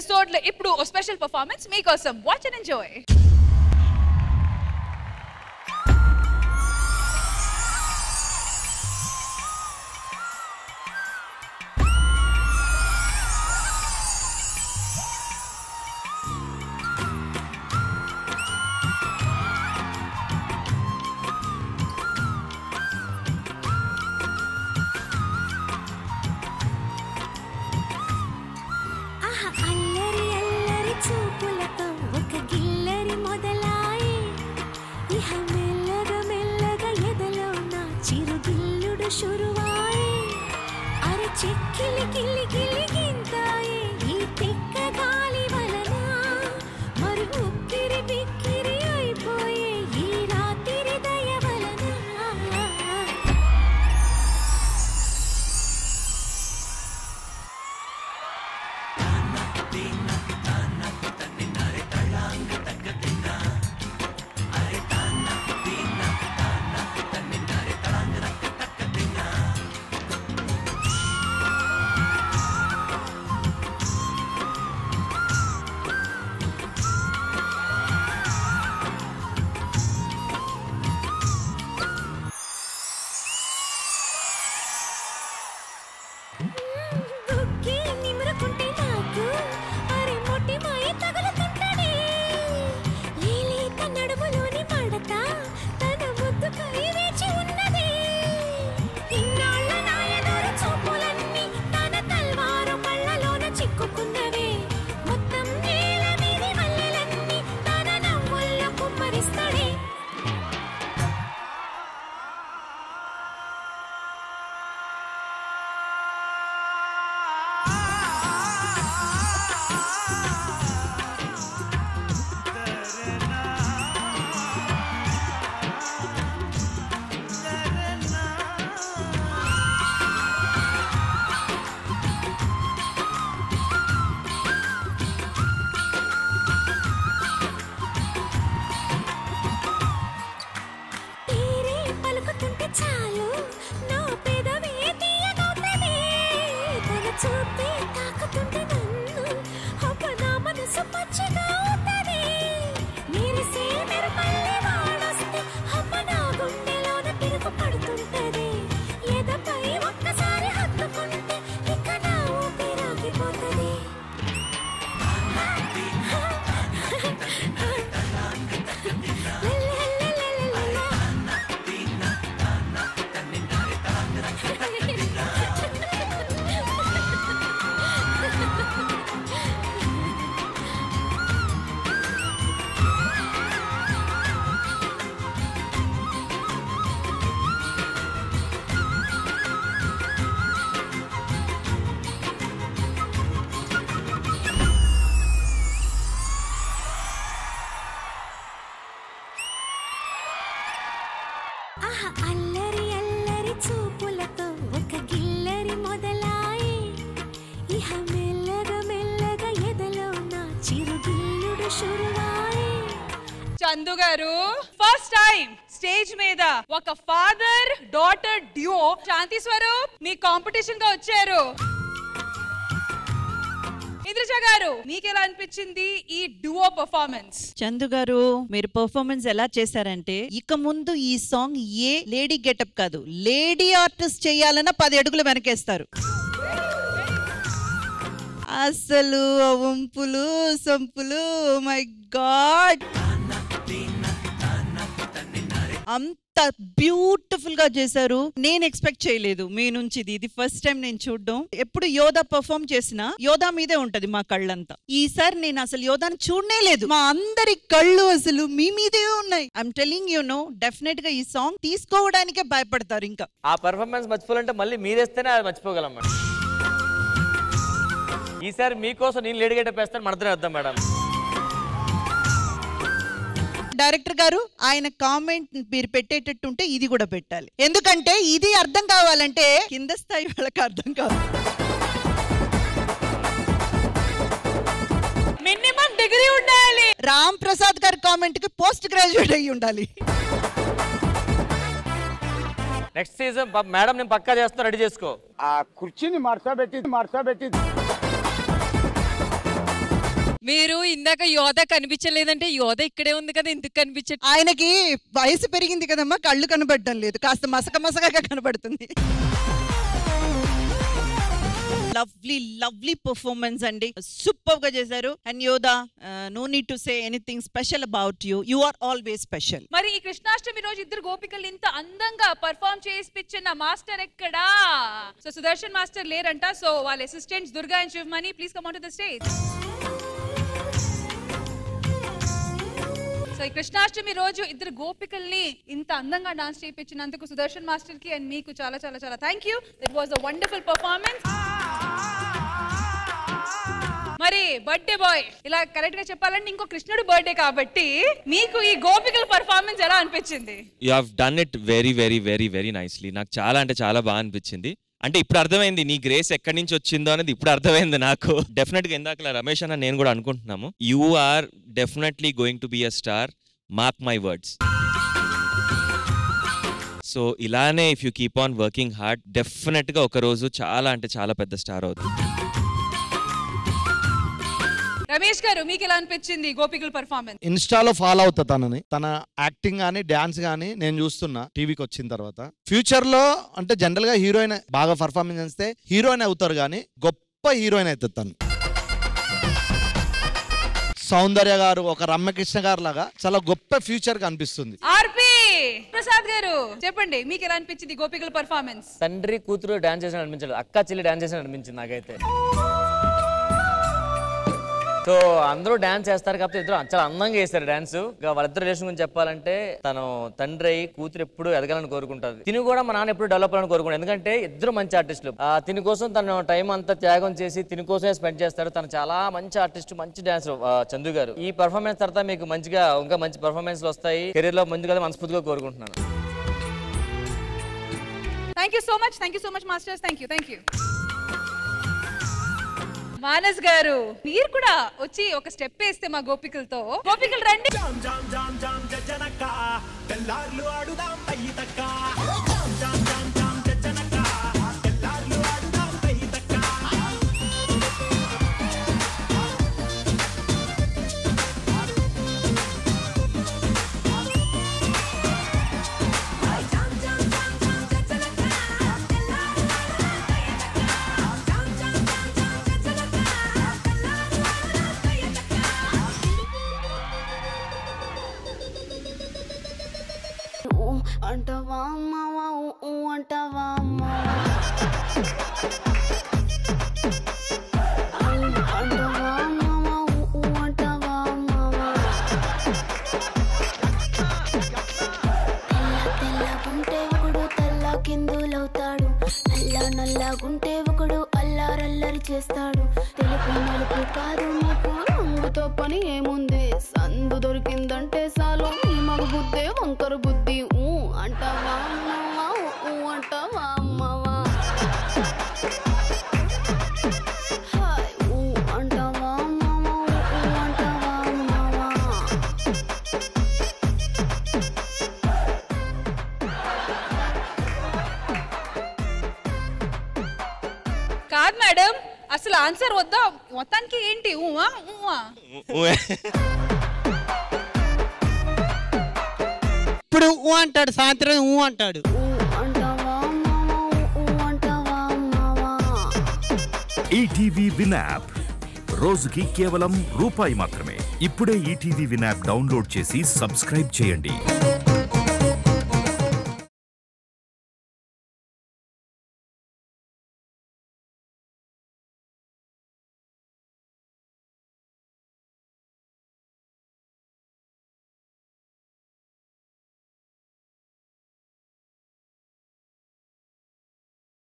Episode లో ఇప్పుడు ఓ స్పెషల్ పర్ఫార్మెన్స్ మీకోసం. Watch and enjoy. చందు గారు ఫస్ట్ టైం స్టేజ్ మీద ఒక father daughter duo Shanti Swaroop మీ కాంపిటీషన్ గా వచ్చారు. ఇంద్రజ గారు మీకెలా అనిపించింది ఈ డ్యూయో పర్ఫార్మెన్స్? చందు గారు మీరు పర్ఫార్మెన్స్ ఎలా చేశారంటే ఇక ముందు ఈ సాంగ్ ఏ లేడీ గెటప్ కాదు లేడీ ఆర్టిస్ట్ చేయాలన్నా 10 అడుగులు వెనకేస్తారు. అసలు వంపులు సంపులు మై గాడ్ అంత బ్యూటిఫుల్ గా చేశారు. నేను ఎక్స్పెక్ట్ చేయలేదు మీ నుంచి. ఇది ఫస్ట్ టైం నేను చూడడం. ఎప్పుడు యోధా పర్ఫార్మ్ చేసినా యోధా మీదే ఉంటది మా కళ్ళంతా. ఈసారి నేను అసలు యోధాని చూడనే లేదు. మా అందరి కళ్ళు అసలు మీ మీదే ఉన్నాయి. I'm telling you know definite గా ఈ సాంగ్ తీసుకోవడానికే భయపడతారు. ఇంకా ఆ పర్ఫార్మెన్స్ మర్చిపోవాలంటే మళ్ళీ మీరేస్తేనే అది మర్చిపోగలం మేడం. ఈసారి మీకోసం నేను లేడీ గెటప్ వేస్తాను, మనతోనే వద్దాం మేడం. డైరెక్టర్ గారు ఆయన కామెంట్ మీరు పెట్టేటట్టుంటే ఇది కూడా పెట్టాలి. ఎందుకంటే ఇది అర్థం కావాలంటే కింద స్థాయి వాళ్ళకి అర్థం కావాలి. మినిమం డిగ్రీ ఉండాలి. రామ్ ప్రసాద్ గారి కామెంట్ కి పోస్ట్ గ్రాడ్యుయేట్ అయ్యి ఉండాలి. నెక్స్ట్ సీజన్ మేడం నేను పక్కా చేస్తాను, రెడీ చేసుకో. ఆ కుర్చీని మార్చబెట్టి మీరు ఇందాక యోధ కనిపించలేదంటే యోధ ఇక్కడే ఉంది కదా, ఎందుకు కనిపించట్లేదు? ఆయనకి వయసు పెరిగింది కదమ్మా, కళ్ళు కనబడడం లేదు, కాస్త మసకగా కనబడుతుంది. లవ్లీ పర్ఫార్మెన్స్ అండి, సూపర్ గా చేశారు. And Yodha, no need to say anything special about you are always special. మరి ఈ కృష్ణాష్టమి రోజు ఇద్దరు గోపికలు ఇంత అందంగా పర్ఫార్మ్ చేసిపించిన మాస్టర్ ఎక్కడా? సో సుదర్శన్ మాస్టర్ లేరంట, సో వాళ్ళ assistants Durga and Sivamani, please come on to the stage. So ఈ కృష్ణాష్టమి రోజు ఇద్దరు గోపికల్ని ఇంత అందంగా డాన్స్ చేయించినందుకు సుదర్శన్ మాస్టర్ కి అండ్ మీకు చాలా చాలా చాలా thank you. It was a wonderful performance. మరి బర్త్డే బాయ్, ఇలా కరెక్ట్ గా చెప్పాలంటే ఇంకో కృష్ణుడు బర్త్డే కాబట్టి మీకు ఈ గోపికల పర్ఫార్మెన్స్ ఎలా అనిపించింది? You have done it very very very very nicely. నాకు చాలా అంటే చాలా బాగా అనిపించింది. అంటే ఇప్పుడు అర్థమైంది నీ గ్రేస్ ఎక్కడి నుంచి వచ్చిందో అనేది, ఇప్పుడు అర్థమైంది నాకు. డెఫినెట్ గా ఇందాక రమేష్ అన్న నేను కూడా అనుకుంటున్నాము, you are definitely going to be a star, mark my words. So ఇలానే if you keep on working hard, definite గా ఒక రోజు చాలా అంటే చాలా పెద్ద స్టార్ అవుతుంది. రమేష్ గారు, మీకు ఎలా అనిపించింది గోపికల పర్ఫార్మెన్స్? ఇన్స్టాలో ఫాలో అవుతా తనని, తన యాక్టింగ్ గానీ డాన్స్ గానీ నేను చూస్తున్నా టీవీకి వచ్చిన తర్వాత. ఫ్యూచర్ లో అంటే జనరల్ గా హీరోయిన్ బాగా పర్ఫార్మెన్స్ చేస్తే హీరోయిన్ అవుతారు కానీ గొప్ప హీరోయిన్ అవుతుంది తను. సౌందర్య గారు, ఒక రమ్యకృష్ణ గారు లాగా చాలా గొప్ప ఫ్యూచర్ కనిపిస్తుంది. ఆర్పి ప్రసాద్ గారు చెప్పండి, మీకు ఎలా అనిపించింది గోపికల పర్ఫార్మెన్స్? తండ్రి కూతురు డాన్స్ చేసిన అనిపించలేదు, అక్క చెల్లి డాన్స్ చేసిన అనిపించింది నాకైతే. సో అందరూ డాన్స్ చేస్తారు కాబట్టి ఇద్దరు చాలా అందంగా చేస్తారు డాన్స్. వాళ్ళిద్దరు రిలేషన్ గురించి చెప్పాలంటే, తను తండ్రి అయ్యి కూతురు ఎప్పుడు ఎదగాలని కోరుకుంటారు, తిని కూడా మా నాన్న ఎప్పుడు డెవలప్ అవ్వాలని కోరుకుంటారు. ఎందుకంటే ఇద్దరు మంచి ఆర్టిస్టులు. తిని కోసం తను టైం అంతా త్యాగం చేసి తిని కోసమే స్పెండ్ చేస్తాడు. తను చాలా మంచి ఆర్టిస్ట్, మంచి డాన్స్ చందు గారు. ఈ పర్ఫార్మెన్స్ తర్వాత మీకు మంచిగా ఇంకా మంచి పర్ఫార్మెన్స్ వస్తాయి, కెరీర్ లో మంచిగా మనస్ఫూర్తిగా కోరుకుంటున్నాను. Thank you so much masters. Thank you. Manas గారు, మీరు కూడా వచ్చి ఒక స్టెప్ వేస్తే మా గోపికలతో. గోపికలు రండి. అంటవా అమ్మవా అంటవా అమ్మవా అంటవా అమ్మవా అంటవా అమ్మవా తెల్లగుంటే ఒకడు తెల్ల కిందులవుతాడు, నల్లగుంటే ఒకడు అల్లారల్లరి చేస్తాడు. తెలుపు నలుపు కాదు నీకు రంగుతో పని ఏముంది, సందు దొరికిందంటే చాలు నీ మగ బుద్ధే వంకర బుద్ధి. అంటవా అమ్మవా అంటవా అమ్మవా అంటవా అమ్మవా అంటవా అమ్మవా. కాదు మేడం, అసలు ఆన్సర్ వద్దా? మొత్తానికి ఏంటి? ఇప్పుడు అంటాడు, సాయంత్రం అంటాడు. ఈటీవీ విన్ యాప్ రోజుకి కేవలం రూపాయి మాత్రమే. ఇప్పుడే ఈటీవీ విన్ యాప్ డౌన్లోడ్ చేసి సబ్స్క్రైబ్ చేయండి.